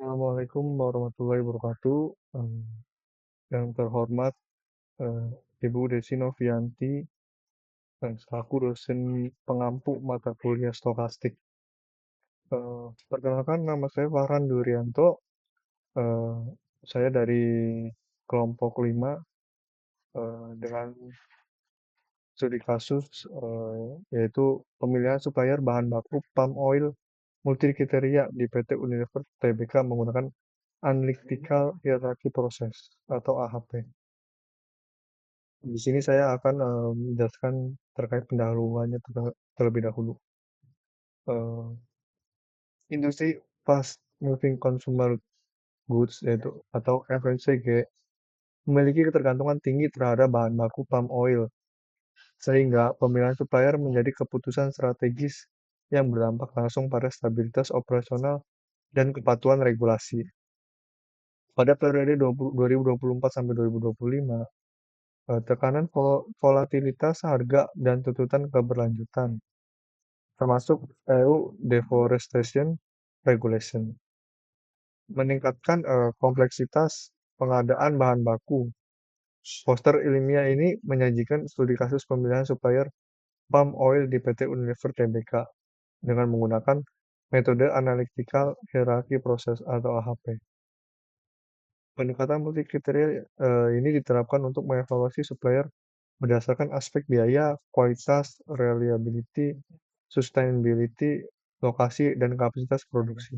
Assalamualaikum warahmatullahi wabarakatuh. Yang terhormat eh, Ibu Desi Novianti, selaku dosen pengampu mata kuliah stokastik. Perkenalkan, nama saya Farhan Durianto. Eh, saya dari kelompok 5 dengan studi kasus yaitu pemilihan supplier bahan baku palm oil multikriteria di PT Unilever Tbk menggunakan Analytical Hierarchy Process atau AHP. Di sini saya akan menjelaskan terkait pendahuluannya terlebih dahulu. Eh, Industri Fast Moving Consumer Goods yaitu atau FMCG memiliki ketergantungan tinggi terhadap bahan baku palm oil, sehingga pemilihan supplier menjadi keputusan strategis yang berdampak langsung pada stabilitas operasional dan kepatuhan regulasi. Pada periode 2024 sampai 2025, tekanan volatilitas harga dan tuntutan keberlanjutan termasuk EU Deforestation Regulation, meningkatkan kompleksitas pengadaan bahan baku. Poster ilmiah ini menyajikan studi kasus pemilihan supplier palm oil di PT Unilever Tbk dengan menggunakan metode Analytical Hierarchy Process atau AHP. Pendekatan multikriteria ini diterapkan untuk mengevaluasi supplier berdasarkan aspek biaya, kualitas, reliability, sustainability, lokasi, dan kapasitas produksi,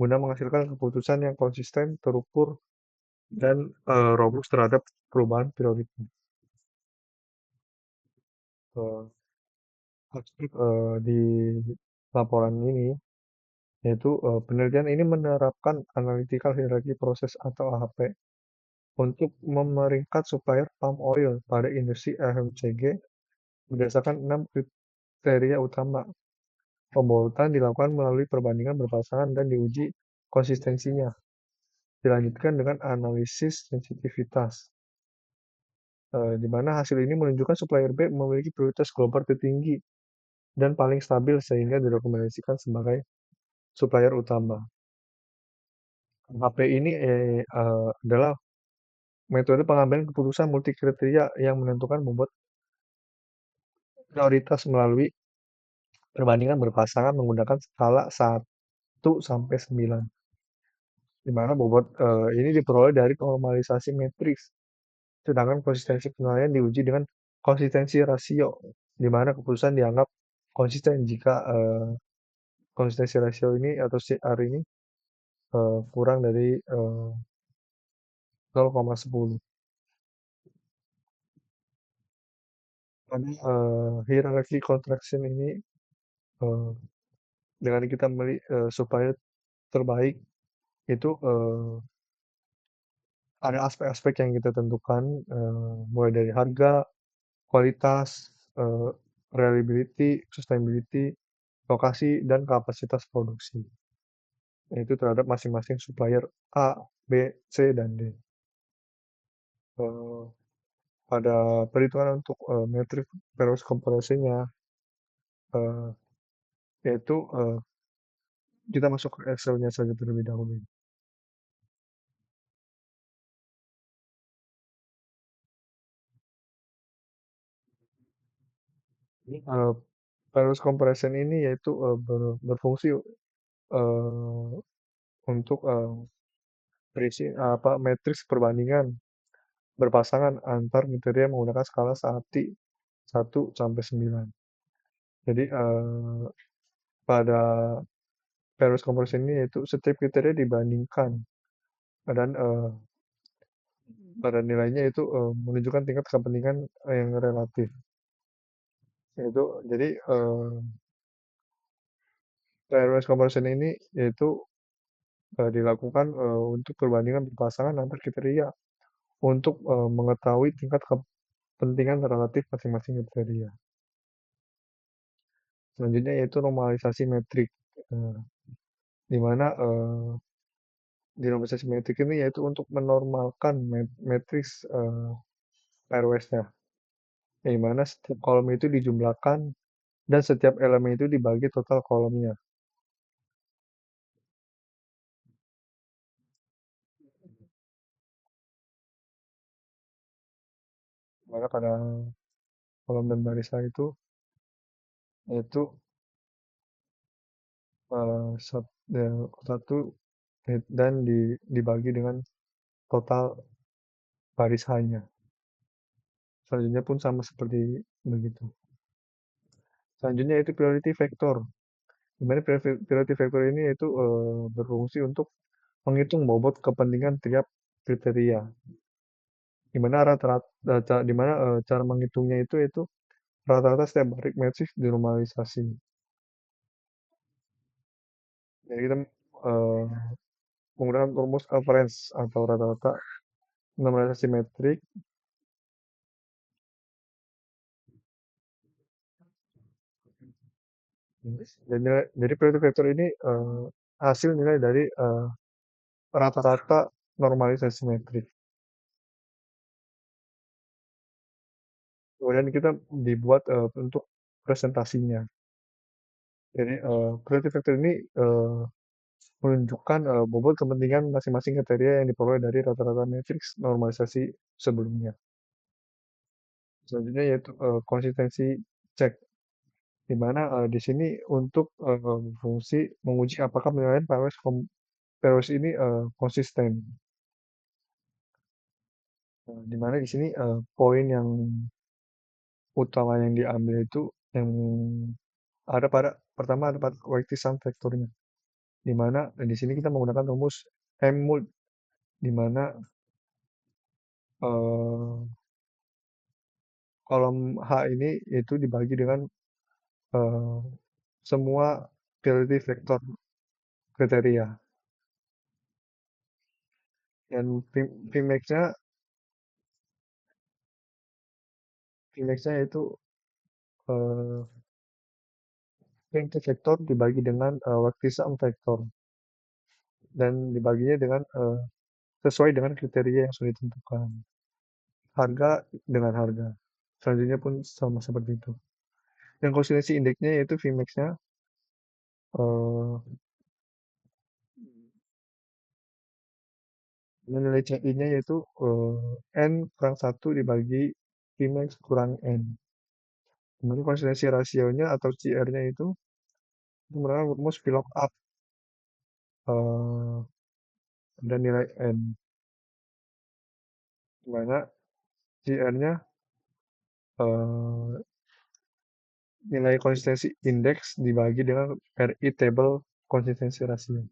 guna menghasilkan keputusan yang konsisten, terukur, dan robust terhadap perubahan prioritas. Eh, Aspek di laporan ini yaitu penelitian ini menerapkan analytical hierarchy proses atau AHP untuk memeringkat supplier palm oil pada industri FMCG berdasarkan 6 kriteria utama. Pembolotan dilakukan melalui perbandingan berpasangan dan diuji konsistensinya. Dilanjutkan dengan analisis sensitivitas, di mana hasil ini menunjukkan supplier B memiliki prioritas global tertinggi dan paling stabil sehingga direkomendasikan sebagai supplier utama. HP ini adalah metode pengambilan keputusan multikriteria yang menentukan bobot prioritas melalui perbandingan berpasangan menggunakan skala 1 sampai 9, di mana bobot ini diperoleh dari normalisasi matriks. Sedangkan konsistensi penilaian diuji dengan konsistensi rasio, di mana keputusan dianggap konsisten jika konsistensi rasio ini atau CR ini kurang dari 0,10. Pada hierarchy contraction ini eh, dengan kita memilih supaya terbaik itu ada aspek-aspek yang kita tentukan mulai dari harga, kualitas, reliability, sustainability, lokasi, dan kapasitas produksi. Yaitu terhadap masing-masing supplier A, B, C, dan D. Eh, Pada perhitungan untuk metrik Peros komparasinya, eh, yaitu kita masuk ke Excel-nya saja terlebih dahulu. Eh, Peros comparison ini yaitu berfungsi untuk berisi apa matriks perbandingan berpasangan antar kriteria menggunakan skala satu sampai 9. Jadi pada Paris Comparison ini yaitu setiap kriteria dibandingkan dan pada nilainya itu menunjukkan tingkat kepentingan yang relatif. Yaitu jadi Paris Comparison ini yaitu dilakukan untuk perbandingan berpasangan antar kriteria untuk mengetahui tingkat kepentingan relatif masing-masing kriteria. Selanjutnya yaitu normalisasi metrik, eh, di mana di normalisasi metrik ini yaitu untuk menormalkan matriks RWS-nya, di mana setiap kolom itu dijumlahkan dan setiap elemen itu dibagi total kolomnya. Mana pada kolom dan barisan itu satu dan dibagi dengan total baris hanya. Selanjutnya pun sama seperti begitu. Selanjutnya itu priority vector. Di mana priority vector ini itu berfungsi untuk menghitung bobot kepentingan tiap kriteria. Di mana cara menghitungnya itu rata-rata setiap balik matriks dinormalisasi. Jadi kita eh, menggunakan rumus average atau rata-rata normalisasi metrik. Jadi priority vector ini hasil nilai dari rata-rata normalisasi metrik. Kemudian kita dibuat untuk presentasinya. Jadi priority vector ini menunjukkan bobot kepentingan masing-masing kriteria yang diperoleh dari rata-rata matriks normalisasi sebelumnya. Selanjutnya yaitu konsistensi cek, di mana di sini untuk fungsi menguji apakah penilaian pairwise ini konsisten. Di mana di sini poin yang utama yang diambil itu yang ada pada pertama ada pada coefficient vektornya, di mana di sini kita menggunakan rumus M mult, di mana eh, kolom H ini itu dibagi dengan eh, semua priority vector kriteria, dan Vmax-nya itu eh, priority vector dibagi dengan Waktisa vector, dan dibaginya dengan sesuai dengan kriteria yang sudah ditentukan, harga dengan harga. Selanjutnya pun sama seperti itu. Yang konsistensi indeksnya yaitu Vmax-nya eh, nilai CI-nya yaitu N kurang 1 dibagi Vmax kurang N. Kemudian konsistensi rasionya atau CR-nya itu menggunakan rumus VLOOKUP eh, dan nilai N, di mana CR-nya eh, nilai konsistensi indeks dibagi dengan RI table konsistensi rasio.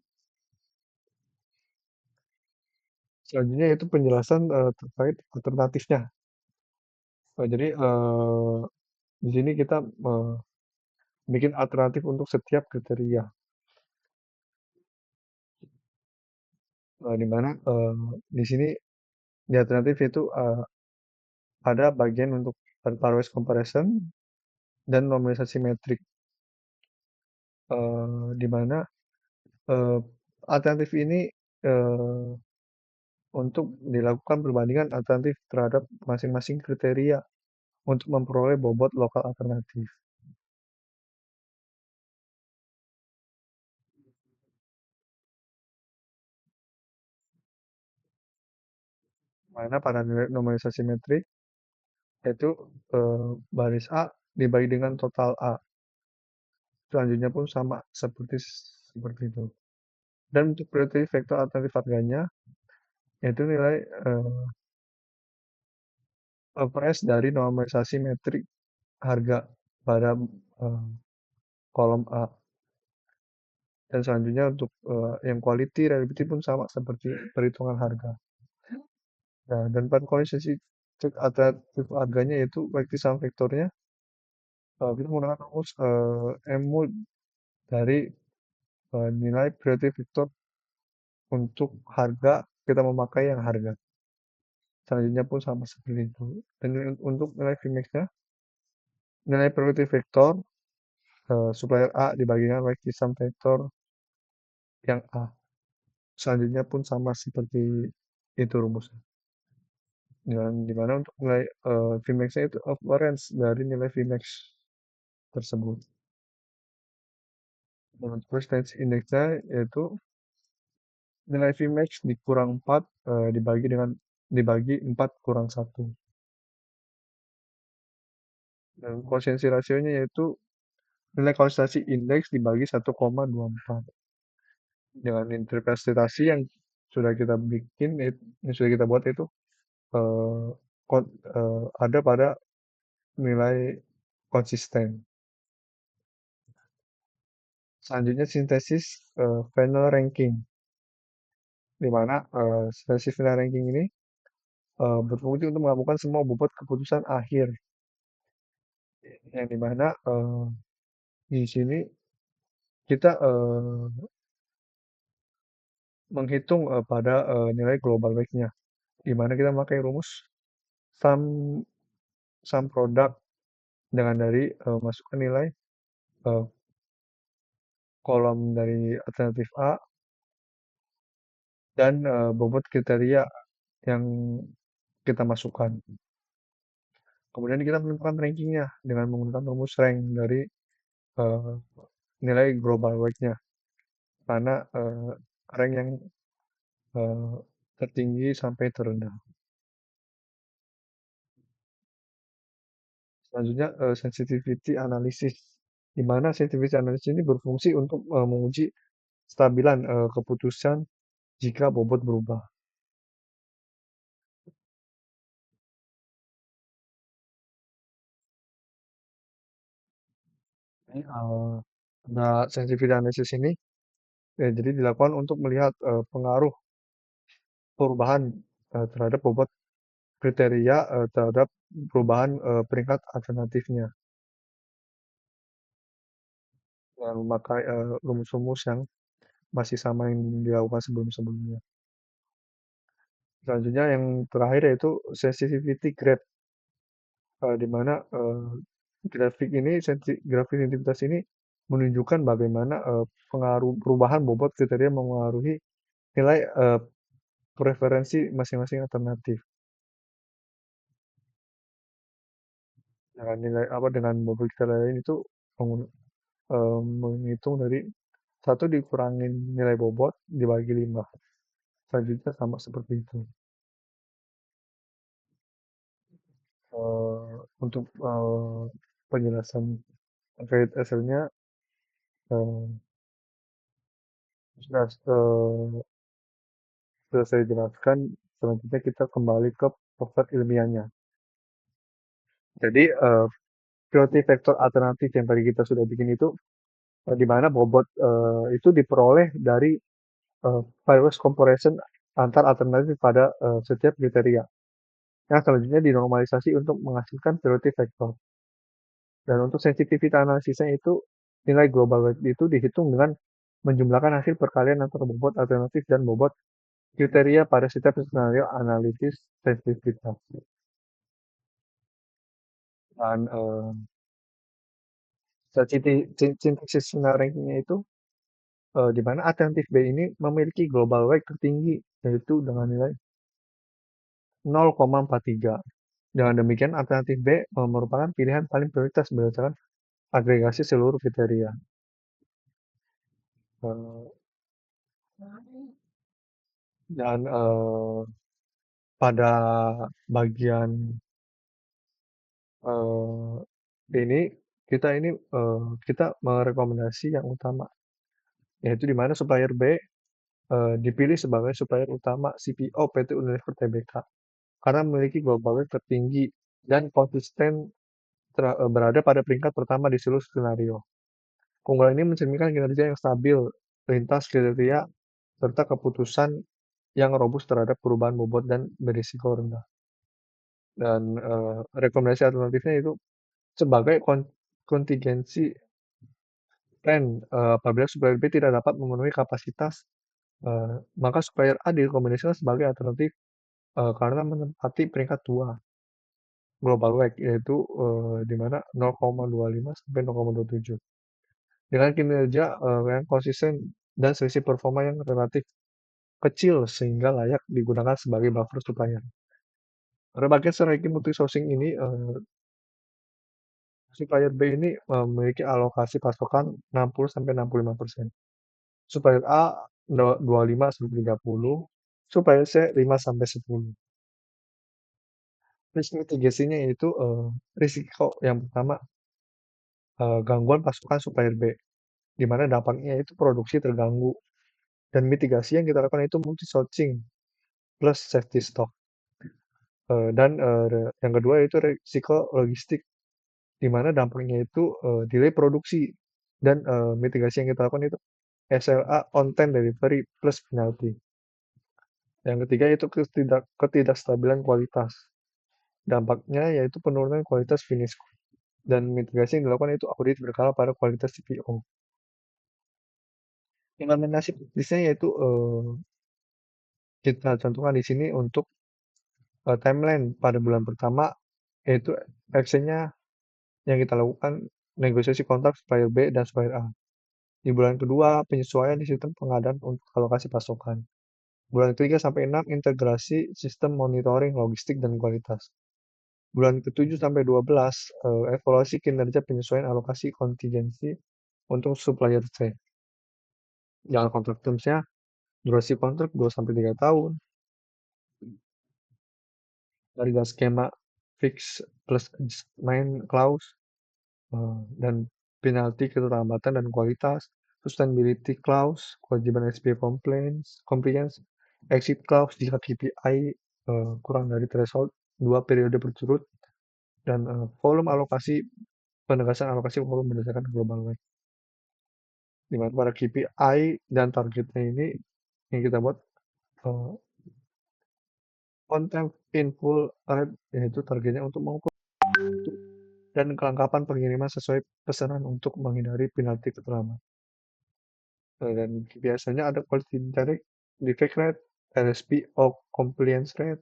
Selanjutnya itu penjelasan terkait alternatifnya. Jadi di sini kita bikin alternatif untuk setiap kriteria. Di mana di sini di alternatif itu ada bagian untuk pairwise comparison dan normalisasi metrik. Di mana eh, alternatif ini eh, untuk dilakukan perbandingan alternatif terhadap masing-masing kriteria untuk memperoleh bobot lokal alternatif. Mana pada nilai normalisasi metrik yaitu baris A dibagi dengan total A. Selanjutnya pun sama seperti itu. Dan untuk priority vektor alternatif harganya yaitu nilai average dari normalisasi metrik harga pada eh, kolom A. Dan selanjutnya untuk yang quality reliability pun sama seperti perhitungan harga. Nah, dan pada kondisi cek alternatif harganya yaitu baik sama vektornya kita menggunakan rumus M mult dari nilai priority vector untuk harga kita memakai yang harga. Selanjutnya pun sama seperti itu. Dan untuk nilai Vmax-nya, nilai priority vector supplier A dibagikan baik sum vector yang A. Selanjutnya pun sama seperti itu rumusnya. Dan dimana untuk nilai Vmax-nya itu variance dari nilai Vmax tersebut. Dan untuk percentage index-nya yaitu nilai Vmax dikurang 4 dibagi 4 kurang 1. Dan konsentrasi rasionya yaitu nilai konsentrasi indeks dibagi 1,24. Dengan interpretasi yang sudah kita bikin, yang sudah kita buat itu eh, ada pada nilai konsisten. Selanjutnya sintesis final ranking, di mana sintesis final ranking ini berfungsi untuk menggabungkan semua bobot keputusan akhir, yang dimana di sini kita menghitung pada nilai global weight-nya, di mana kita memakai rumus sum sum product dengan dari masukkan nilai eh, kolom dari alternatif A dan bobot kriteria yang kita masukkan. Kemudian kita menentukan rankingnya dengan menggunakan rumus rank dari eh, nilai global weight-nya, karena rank yang eh, tertinggi sampai terendah. Selanjutnya sensitivity analysis, di mana sensitivity analysis ini berfungsi untuk menguji stabilan keputusan jika bobot berubah. Ini, nah, sensitivity analysis ini jadi dilakukan untuk melihat pengaruh perubahan terhadap bobot kriteria terhadap perubahan peringkat alternatifnya dengan memakai rumus-rumus yang masih sama yang dilakukan sebelum-sebelumnya. Selanjutnya yang terakhir yaitu sensitivity graph, di mana grafik sensitivitas ini menunjukkan bagaimana pengaruh perubahan bobot kriteria mengaruhi nilai preferensi masing-masing alternatif. Dengan nilai apa dengan bobot kriteria lain itu menghitung dari satu dikurangin nilai bobot dibagi 5. Selanjutnya sama seperti itu. Untuk penjelasan terkait hasilnya eh, sudah sudah saya jelaskan. Selanjutnya kita kembali ke proses ilmiahnya. Jadi priority vector alternatif yang tadi kita sudah bikin itu di mana bobot itu diperoleh dari Fireworks comparison antar alternatif pada setiap kriteria. Yang selanjutnya dinormalisasi untuk menghasilkan priority vector. Dan untuk sensitivity analisisnya itu nilai global weight itu dihitung dengan menjumlahkan hasil perkalian antara bobot alternatif dan bobot kriteria pada setiap skenario analisis sensitivitas. Dan sintesis scenario rankingnya itu di mana alternatif B ini memiliki global weight tertinggi yaitu dengan nilai 0,43. Dengan demikian alternatif B merupakan pilihan paling prioritas berdasarkan agregasi seluruh kriteria. Eh, dan pada bagian eh, ini kita merekomendasi yang utama, yaitu di mana supplier B dipilih sebagai supplier utama CPO PT Unilever Tbk karena memiliki global weight tertinggi dan konsisten berada pada peringkat pertama di seluruh skenario. Keunggulan ini mencerminkan kinerja yang stabil, lintas kriteria, serta keputusan yang robust terhadap perubahan bobot dan berisiko rendah. Dan rekomendasi alternatifnya itu sebagai kontingensi plan apabila supplier B tidak dapat memenuhi kapasitas, maka supplier A direkomendasikan sebagai alternatif karena menempati peringkat 2 global weight, yaitu di mana 0,25 sampai 0,27. Dengan kinerja yang konsisten dan selisih performa yang relatif kecil sehingga layak digunakan sebagai buffer supplier. Pada bagian strategi multi sourcing ini, supplier B ini memiliki alokasi pasokan 60-65%. Supplier A 25-30, supplier C 5-10. Risk mitigasinya yaitu, risiko yang pertama, gangguan pasokan supplier B, di mana dampaknya itu produksi terganggu, dan mitigasi yang kita lakukan itu multi sourcing plus safety stock. Dan, yang kedua itu risiko logistik, di mana dampaknya itu, delay produksi dan, mitigasi yang kita lakukan itu SLA on time delivery plus penalti. Yang ketiga itu ketidakstabilan kualitas. Dampaknya yaitu penurunan kualitas finish dan mitigasi yang dilakukan itu audit berkala pada kualitas CPO. Implementasi praktisnya yaitu, kita contohkan di sini untuk, timeline pada bulan pertama, yaitu actionnya yang kita lakukan negosiasi kontrak supplier B dan supplier A. Di bulan kedua, penyesuaian di sistem pengadaan untuk alokasi pasokan. Bulan ketiga sampai 6 integrasi sistem monitoring logistik dan kualitas. Bulan ke-7 sampai 12, evaluasi kinerja penyesuaian alokasi kontingensi untuk supplier C. Jangka kontrak terms-nya, durasi kontrak 2 sampai 3 tahun, harga skema fix plus main clause, dan penalti keterlambatan dan kualitas, sustainability clause, kewajiban SPA compliance, exit clause jika KPI kurang dari threshold 2 periode berturut, dan volume alokasi, penegasan alokasi volume berdasarkan global weight. Di mana pada KPI dan targetnya ini yang kita buat on time in full rate, yaitu targetnya untuk mengukur waktu dan kelengkapan pengiriman sesuai pesanan untuk menghindari penalti keterlambatan. Dan biasanya ada quality defect rate, RSPO compliance rate,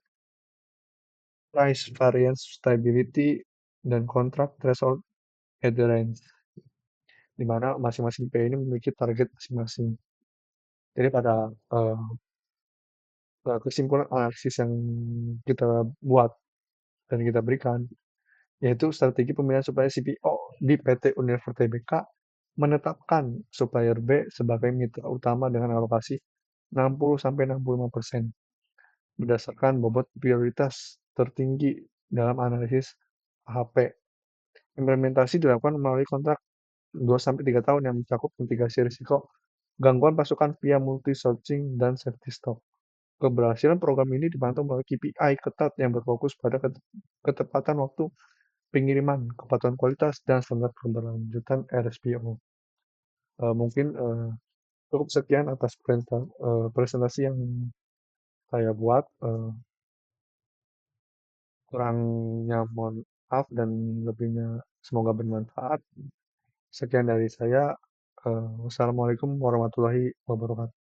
price variance stability, dan contract threshold adherence, di mana masing-masing P ini memiliki target masing-masing. Jadi pada kesimpulan analisis yang kita buat dan kita berikan, yaitu strategi pemilihan supplier CPO di PT Unilever Tbk menetapkan supplier B sebagai mitra utama dengan alokasi 60-65% berdasarkan bobot prioritas tertinggi dalam analisis AHP. Implementasi dilakukan melalui kontrak 2-3 tahun yang mencakup mitigasi risiko gangguan pasokan via multi-sourcing dan safety stock. Keberhasilan program ini dipantau melalui KPI ketat yang berfokus pada ketepatan waktu pengiriman, kepatuhan kualitas, dan standar keberlanjutan RSPO. Mungkin cukup sekian atas presentasi yang saya buat. Kurangnya mohon maaf dan lebihnya semoga bermanfaat. Sekian dari saya. Wassalamualaikum warahmatullahi wabarakatuh.